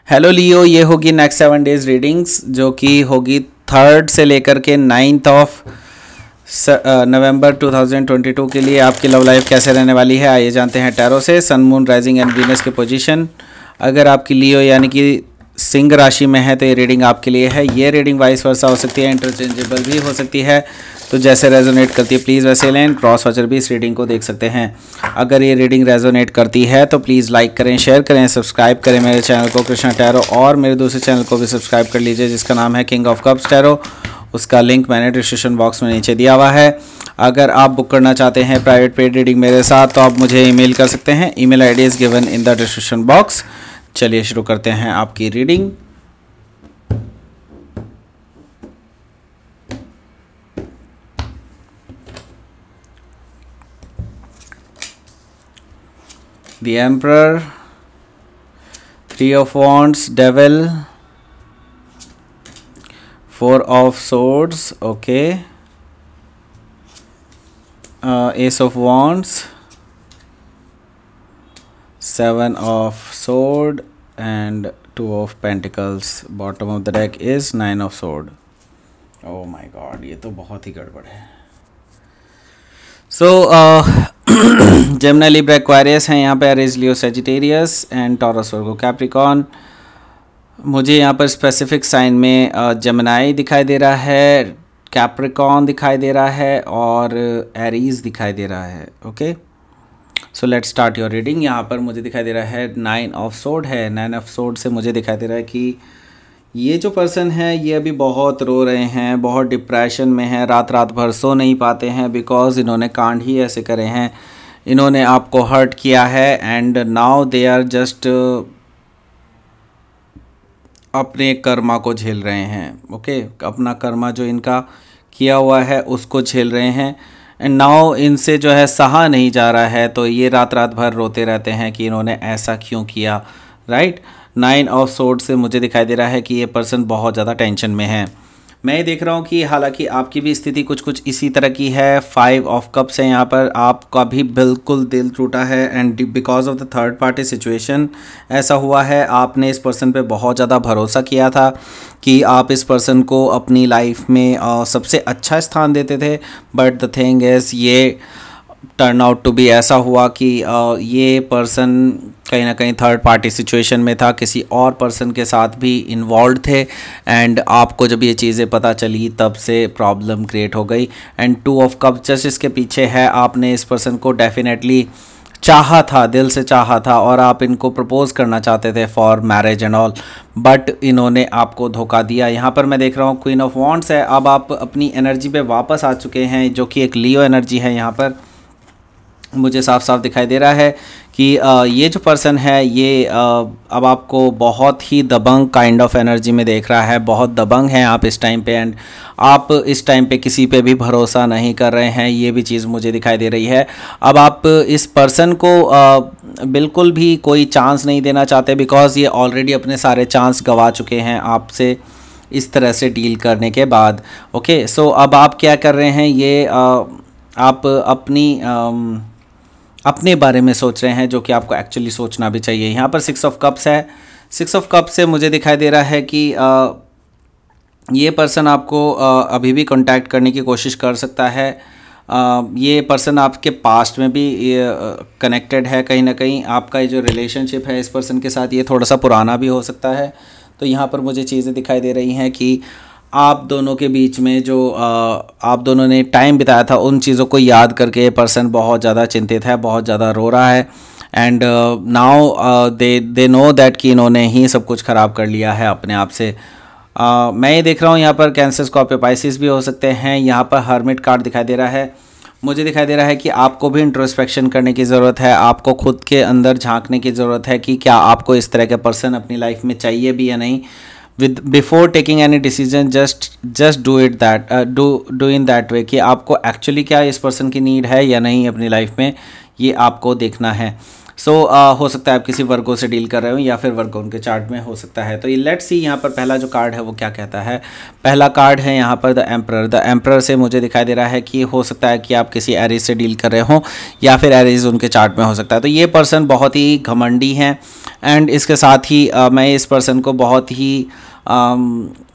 Hello लियो, ये होगी next 7 days readings जो कि होगी 3rd से लेकर के 9th ऑफ नवंबर 2022 के लिए। आपकी लव लाइफ कैसे रहने वाली है आइए जानते हैं टैरो से। सन, मून, राइजिंग एंड वीनस की पोजीशन अगर आपकी लियो यानी कि सिंह राशि में है तो ये रीडिंग आपके लिए है। ये रीडिंग वाइस वर्सा हो सकती है, इंटरचेंजेबल भी हो सकती है, तो जैसे रेजोनेट करती है प्लीज़ वैसे लें। क्रॉस वॉचर भी इस रीडिंग को देख सकते हैं। अगर ये रीडिंग रेजोनेट करती है तो प्लीज़ लाइक करें, शेयर करें, सब्सक्राइब करें मेरे चैनल को कृष्णा टैरो, और मेरे दूसरे चैनल को भी सब्सक्राइब कर लीजिए जिसका नाम है किंग ऑफ कप्स टैरो। उसका लिंक मैंने डिस्क्रिप्शन बॉक्स में नीचे दिया हुआ है। अगर आप बुक करना चाहते हैं प्राइवेट पेड रीडिंग मेरे साथ तो आप मुझे ईमेल कर सकते हैं। Email ID is given in the description box. चलिए शुरू करते हैं आपकी reading. The Emperor, 3 of Wands, Devil, 4 of Swords, okay, Ace of Wands, 7 of Sword and 2 of Pentacles. Bottom of the deck is 9 of Sword. Oh my God, ये तो बहुत ही गड़बड़ है। So Gemini, Libra, Aquarius हैं यहाँ पे, Aries, Leo, Sagittarius and taurus, Virgo, Capricorn. मुझे यहाँ पर स्पेसिफिक साइन में जेमिनाई दिखाई दे रहा है, कैप्रिकॉर्न दिखाई दे रहा है और एरीज दिखाई दे रहा है। Okay, so let's start your reading. यहाँ पर मुझे दिखाई दे रहा है 9 ऑफ सोर्ड है। 9 ऑफ सोर्ड से मुझे दिखाई दे रहा है कि ये जो पर्सन है ये अभी बहुत रो रहे हैं, बहुत डिप्रेशन में है, रात रात भर सो नहीं पाते हैं बिकॉज इन्होंने कांड ही ऐसे करे हैं, इन्होंने आपको हर्ट किया है and now they are just अपने कर्मा को झेल रहे हैं। ओके, अपना कर्मा जो इनका किया हुआ है उसको झेल रहे हैं एंड नाउ इनसे जो है सहा नहीं जा रहा है, तो ये रात रात भर रोते रहते हैं कि इन्होंने ऐसा क्यों किया। राइट, 9 ऑफ सोर्ड से मुझे दिखाई दे रहा है कि ये पर्सन बहुत ज़्यादा टेंशन में है। मैं ये देख रहा हूँ कि हालांकि आपकी भी स्थिति कुछ इसी तरह की है। 5 ऑफ कप्स है यहाँ पर, आपका भी बिल्कुल दिल टूटा है and because of the third party situation ऐसा हुआ है। आपने इस पर्सन पे बहुत ज़्यादा भरोसा किया था कि आप इस पर्सन को अपनी लाइफ में सबसे अच्छा स्थान देते थे, बट द थिंग इज़ ये टर्न आउट टू बी ऐसा हुआ कि ये पर्सन कहीं ना कहीं थर्ड पार्टी सिचुएशन में था, किसी और पर्सन के साथ भी इन्वॉल्व थे एंड आपको जब ये चीज़ें पता चली तब से प्रॉब्लम क्रिएट हो गई। एंड 2 ऑफ कप्स जस्ट इसके पीछे है, आपने इस पर्सन को डेफिनेटली चाहा था, दिल से चाहा था और आप इनको प्रपोज करना चाहते थे for marriage and all, but इन्होंने आपको धोखा दिया। यहाँ पर मैं देख रहा हूँ क्वीन ऑफ वॉन्ड्स है। अब आप अपनी एनर्जी पे वापस आ चुके हैं जो कि एक लियो एनर्जी है। यहाँ पर मुझे साफ साफ दिखाई दे रहा है कि ये जो पर्सन है ये अब आपको बहुत ही दबंग काइंड ऑफ एनर्जी में देख रहा है। बहुत दबंग हैं आप इस टाइम पे एंड आप इस टाइम पे किसी पे भी भरोसा नहीं कर रहे हैं, ये भी चीज़ मुझे दिखाई दे रही है। अब आप इस पर्सन को बिल्कुल भी कोई चांस नहीं देना चाहते बिकॉज़ ये ऑलरेडी अपने सारे चांस गंवा चुके हैं आपसे इस तरह से डील करने के बाद। ओके, सो अब आप क्या कर रहे हैं, ये आप अपने बारे में सोच रहे हैं जो कि आपको एक्चुअली सोचना भी चाहिए। यहाँ पर 6 ऑफ कप्स है। 6 ऑफ कप्स से मुझे दिखाई दे रहा है कि ये पर्सन आपको अभी भी कांटेक्ट करने की कोशिश कर सकता है। ये पर्सन आपके पास्ट में भी कनेक्टेड है कहीं ना कहीं। आपका ये जो रिलेशनशिप है इस पर्सन के साथ ये थोड़ा सा पुराना भी हो सकता है। तो यहाँ पर मुझे चीज़ें दिखाई दे रही हैं कि आप दोनों के बीच में जो आप दोनों ने टाइम बिताया था उन चीज़ों को याद करके ये पर्सन बहुत ज़्यादा चिंतित है, बहुत ज़्यादा रो रहा है and now they know that कि इन्होंने ही सब कुछ ख़राब कर लिया है अपने आप से। मैं ये देख रहा हूँ यहाँ पर कैंसर, स्कॉर्पियो, पाइसिस भी हो सकते हैं। यहाँ पर हर्मिट कार्ड दिखाई दे रहा है। मुझे दिखाई दे रहा है कि आपको भी इंट्रोस्पेक्शन करने की ज़रूरत है, आपको खुद के अंदर झांकने की ज़रूरत है कि क्या आपको इस तरह के पर्सन अपनी लाइफ में चाहिए भी या नहीं। With before taking any decision just do it that do in that way कि आपको एक्चुअली क्या इस पर्सन की नीड है या नहीं अपनी लाइफ में, ये आपको देखना है। सो हो सकता है आप किसी वर्गो से डील कर रहे हो या फिर वर्गो उनके चार्ट में हो सकता है। तो ये लेट्स सी यहाँ पर पहला जो कार्ड है वो क्या कहता है। पहला कार्ड है यहाँ पर द एम्परर। द एम्परर से मुझे दिखाई दे रहा है कि हो सकता है कि आप किसी एरीज से डील कर रहे हो या फिर एरीज उनके चार्ट में हो सकता है। तो ये पर्सन बहुत ही घमंडी हैं एंड इसके साथ ही मैं इस पर्सन को बहुत ही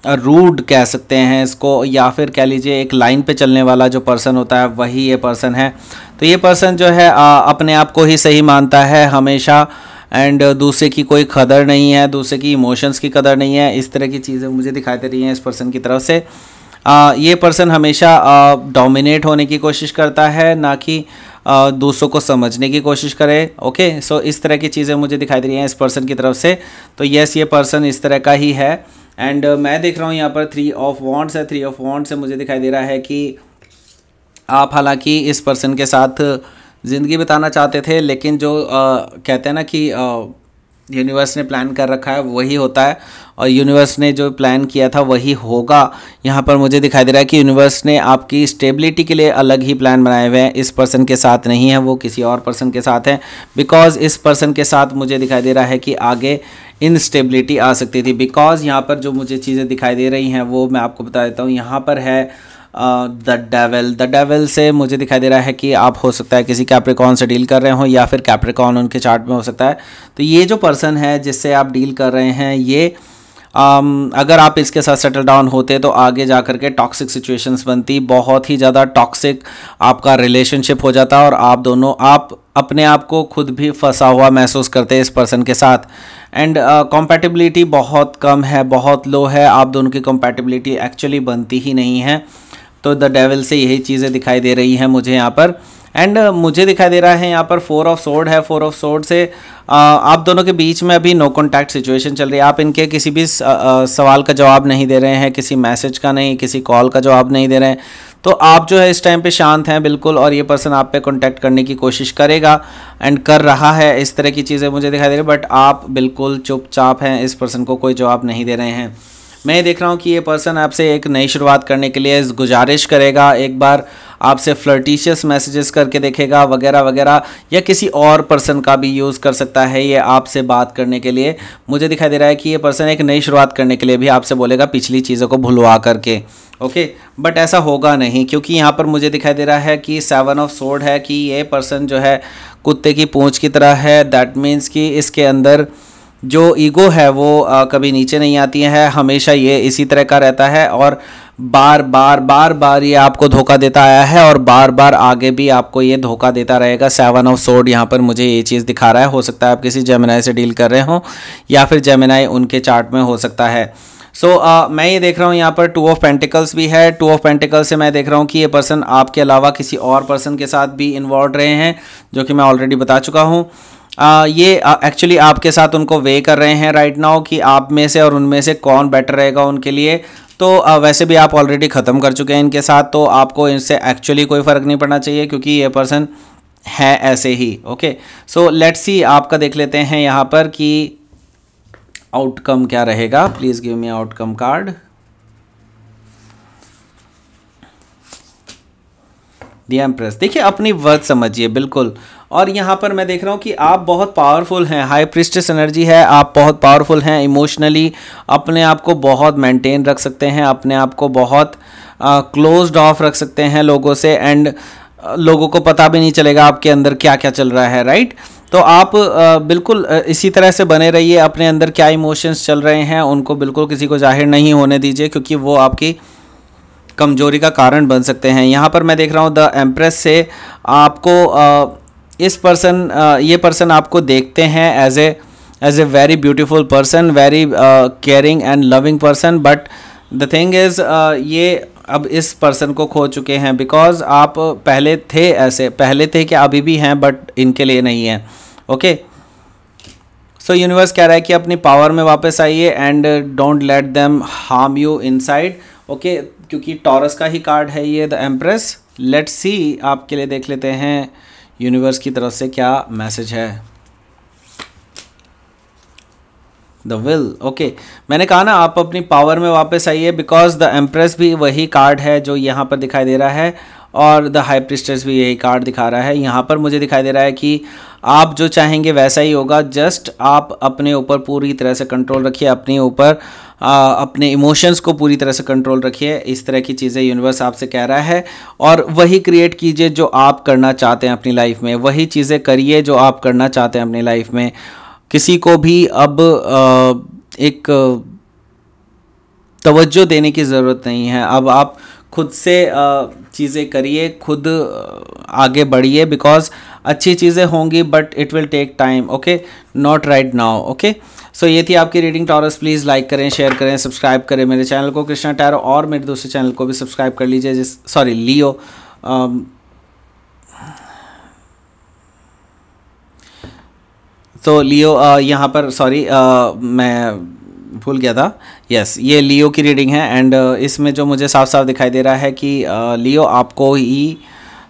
रूड कह सकते हैं इसको, या फिर कह लीजिए एक लाइन पे चलने वाला जो पर्सन होता है वही ये पर्सन है। तो ये पर्सन जो है अपने आप को ही सही मानता है हमेशा एंड दूसरे की कोई कदर नहीं है, दूसरे की इमोशंस की कदर नहीं है। इस तरह की चीज़ें मुझे दिखाई दे रही हैं इस पर्सन की तरफ से। ये पर्सन हमेशा डोमिनेट होने की कोशिश करता है, ना कि दूसरों को समझने की कोशिश करे। ओके, सो इस तरह की चीज़ें मुझे दिखाई दे रही हैं इस पर्सन की तरफ से। तो यस, ये पर्सन इस तरह का ही है एंड मैं देख रहा हूँ यहाँ पर 3 ऑफ वॉन्ड्स है। 3 ऑफ वॉन्ड्स से मुझे दिखाई दे रहा है कि आप हालांकि इस पर्सन के साथ ज़िंदगी बिताना चाहते थे, लेकिन जो कहते हैं ना कि यूनिवर्स ने प्लान कर रखा है वही होता है और यूनिवर्स ने जो प्लान किया था वही होगा। यहाँ पर मुझे दिखाई दे रहा है कि यूनिवर्स ने आपकी स्टेबिलिटी के लिए अलग ही प्लान बनाए हुए हैं। इस पर्सन के साथ नहीं है, वो किसी और पर्सन के साथ है। बिकॉज इस पर्सन के साथ मुझे दिखाई दे रहा है कि आगे इनस्टेबिलिटी आ सकती थी। बिकॉज यहाँ पर जो मुझे चीज़ें दिखाई दे रही हैं वो मैं आपको बता देता हूँ। यहाँ पर है द डेविल से मुझे दिखाई दे रहा है कि आप हो सकता है किसी कैप्रिकॉन से डील कर रहे हो या फिर कैप्रिकॉन उनके चार्ट में हो सकता है। तो ये जो पर्सन है जिससे आप डील कर रहे हैं ये अगर आप इसके साथ सेटल डाउन होते तो आगे जा कर के टॉक्सिक सिचुएशंस बनती, बहुत ही ज़्यादा टॉक्सिक आपका रिलेशनशिप हो जाता और आप दोनों अपने आप को खुद भी फंसा हुआ महसूस करते हैं इस पर्सन के साथ। एंड कॉम्पैटिबिलिटी बहुत कम है, बहुत लो है, आप दोनों की कॉम्पैटिबिलिटी एक्चुअली बनती ही नहीं है। तो द डेविल से यही चीज़ें दिखाई दे रही हैं मुझे यहाँ पर। एंड मुझे दिखाई दे रहा है यहाँ पर 4 ऑफ सोर्ड है। 4 ऑफ सोर्ड से आप दोनों के बीच में अभी नो कॉन्टैक्ट सिचुएशन चल रही है। आप इनके किसी भी सवाल का जवाब नहीं दे रहे हैं, किसी मैसेज का नहीं, किसी कॉल का जवाब नहीं दे रहे हैं। तो आप जो है इस टाइम पे शांत हैं बिल्कुल और ये पर्सन आप पे कॉन्टैक्ट करने की कोशिश करेगा एंड कर रहा है। इस तरह की चीज़ें मुझे दिखाई दे रही है, बट आप बिल्कुल चुपचाप हैं, इस पर्सन को कोई जवाब नहीं दे रहे हैं। मैं देख रहा हूँ कि ये पर्सन आपसे एक नई शुरुआत करने के लिए गुजारिश करेगा, एक बार आपसे फ्लर्टिशियस मैसेजेस करके देखेगा वगैरह वगैरह, या किसी और पर्सन का भी यूज़ कर सकता है ये आपसे बात करने के लिए। मुझे दिखाई दे रहा है कि ये पर्सन एक नई शुरुआत करने के लिए भी आपसे बोलेगा पिछली चीज़ों को भुलवा करके। ओके, बट ऐसा होगा नहीं, क्योंकि यहाँ पर मुझे दिखाई दे रहा है कि 7 ऑफ सोर्ड है कि ये पर्सन जो है कुत्ते की पूंछ की तरह है। दैट मीन्स कि इसके अंदर जो ईगो है वो कभी नीचे नहीं आती है, हमेशा ये इसी तरह का रहता है और बार बार ये आपको धोखा देता आया है और बार बार आगे भी आपको ये धोखा देता रहेगा। 7 ऑफ सोर्ड यहाँ पर मुझे ये चीज़ दिखा रहा है। हो सकता है आप किसी जेमिनाई से डील कर रहे हो या फिर जेमिनाई उनके चार्ट में हो सकता है। मैं ये देख रहा हूँ यहाँ पर 2 ऑफ पेंटिकल्स भी है। 2 ऑफ पेंटिकल्स से मैं देख रहा हूँ कि ये पर्सन आपके अलावा किसी और पर्सन के साथ भी इन्वॉल्व रहे हैं, जो कि मैं ऑलरेडी बता चुका हूँ। ये एक्चुअली आपके साथ उनको वे कर रहे हैं राइट नाउ कि आप में से और उनमें से कौन बेटर रहेगा उनके लिए। तो वैसे भी आप ऑलरेडी ख़त्म कर चुके हैं इनके साथ, तो आपको इनसे एक्चुअली कोई फ़र्क नहीं पड़ना चाहिए क्योंकि ये पर्सन है ऐसे ही। ओके, सो लेट्स सी आपका देख लेते हैं यहाँ पर कि आउटकम क्या रहेगा। Please give me outcome card. The empress. देखिए अपनी वर्थ समझिए बिल्कुल। और यहाँ पर मैं देख रहा हूँ कि आप बहुत पावरफुल हैं, हाई प्रिस्टेस एनर्जी है, आप बहुत पावरफुल हैं इमोशनली, अपने आप को बहुत मेंटेन रख सकते हैं, अपने आप को बहुत क्लोज्ड ऑफ रख सकते हैं लोगों से एंड लोगों को पता भी नहीं चलेगा आपके अंदर क्या क्या चल रहा है, राइट। तो आप बिल्कुल इसी तरह से बने रहिए, अपने अंदर क्या इमोशंस चल रहे हैं उनको बिल्कुल किसी को जाहिर नहीं होने दीजिए क्योंकि वो आपकी कमजोरी का कारण बन सकते हैं। यहाँ पर मैं देख रहा हूँ द एम्प्रेस से आपको ये पर्सन आपको देखते हैं as a very beautiful person, very caring and loving person, but the thing is ये अब इस पर्सन को खो चुके हैं बिकॉज आप पहले थे कि अभी भी हैं बट इनके लिए नहीं है। ओके, सो यूनिवर्स कह रहा है कि अपनी पावर में वापस आइए and don't let them harm you inside. Okay, क्योंकि टॉरस का ही कार्ड है ये द एम्प्रेस। लेट्स सी आपके लिए देख लेते हैं यूनिवर्स की तरफ से क्या मैसेज है। The will. ओके, मैंने कहा ना आप अपनी पावर में वापस आइए बिकॉज द एम्प्रेस भी वही कार्ड है जो यहाँ पर दिखाई दे रहा है और द हाई प्रिस्टेस भी यही कार्ड दिखा रहा है। यहाँ पर मुझे दिखाई दे रहा है कि आप जो चाहेंगे वैसा ही होगा, जस्ट आप अपने ऊपर पूरी तरह से कंट्रोल रखिए, अपने ऊपर अपने इमोशंस को पूरी तरह से कंट्रोल रखिए। इस तरह की चीज़ें यूनिवर्स आपसे कह रहा है, और वही क्रिएट कीजिए जो आप करना चाहते हैं अपनी लाइफ में, वही चीज़ें करिए जो आप करना चाहते हैं अपनी लाइफ में। किसी को भी अब एक तवज्जो देने की ज़रूरत नहीं है। अब आप खुद से चीज़ें करिए, खुद आगे बढ़िए, बिकॉज अच्छी चीज़ें होंगी but it will take time, okay, not right now, okay. So ये थी आपकी रीडिंग टॉरस। प्लीज़ लाइक करें, शेयर करें, सब्सक्राइब करें मेरे चैनल को कृष्णा टैरो, और मेरे दूसरे चैनल को भी सब्सक्राइब कर लीजिए, लियो। तो लियो यहाँ पर मैं भूल गया था। यस, ये लियो की रीडिंग है, एंड इसमें जो मुझे साफ साफ दिखाई दे रहा है कि लियो आपको ही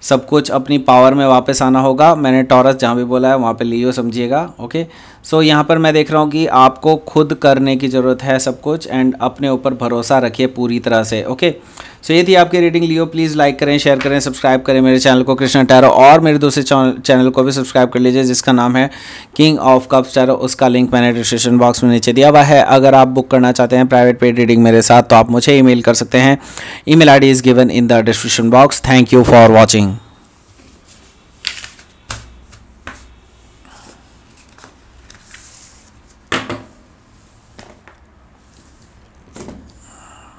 सब कुछ अपनी पावर में वापस आना होगा। मैंने टॉरस जहाँ भी बोला है वहाँ पे लियो समझिएगा, ओके। सो यहाँ पर मैं देख रहा हूँ कि आपको खुद करने की ज़रूरत है सब कुछ, एंड अपने ऊपर भरोसा रखिए पूरी तरह से, ओके। सो ये थी आपकी रीडिंग लियो। प्लीज़ लाइक करें, शेयर करें, सब्सक्राइब करें मेरे चैनल को कृष्णा टैरो, और मेरे दूसरे चैनल को भी सब्सक्राइब कर लीजिए जिसका नाम है किंग ऑफ कप्स टैरो। उसका लिंक मैंने डिस्क्रिप्शन बॉक्स में नीचे दिया हुआ है। अगर आप बुक करना चाहते हैं प्राइवेट पेड रीडिंग मेरे साथ, तो आप मुझे ईमेल कर सकते हैं। Email ID is given in the description box. Thank you for watching.